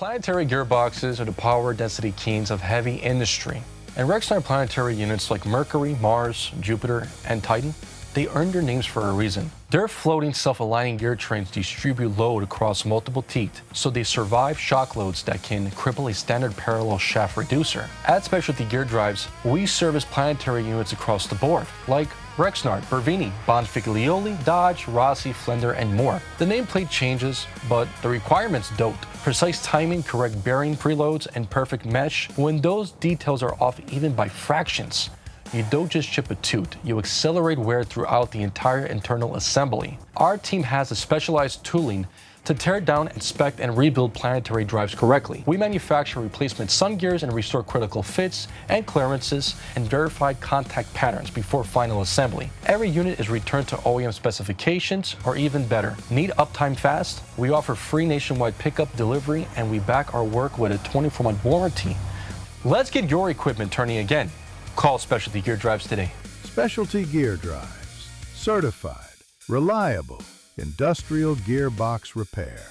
Planetary gearboxes are the power density kings of heavy industry. And Rexnord planetary units like Mercury, Mars, Jupiter, and Titan, they earned their names for a reason. Their floating self-aligning gear trains distribute load across multiple teeth, so they survive shock loads that can cripple a standard parallel shaft reducer. At Specialty Gear Drives, we service planetary units across the board, like Rexnord, Brevini, Bonfiglioli, Dodge, Rossi, Flender, and more. The nameplate changes, but the requirements don't. Precise timing, correct bearing preloads, and perfect mesh. When those details are off even by fractions, you don't just chip a tooth, you accelerate wear throughout the entire internal assembly. Our team has a specialized tooling to tear down, inspect, and rebuild planetary drives correctly. We manufacture replacement sun gears and restore critical fits and clearances and verify contact patterns before final assembly. Every unit is returned to OEM specifications, or even better. Need uptime fast? We offer free nationwide pickup, delivery, and we back our work with a 24-month warranty. Let's get your equipment turning again. Call Specialty Gear Drives today. Specialty Gear Drives. Certified, reliable, industrial gearbox repair.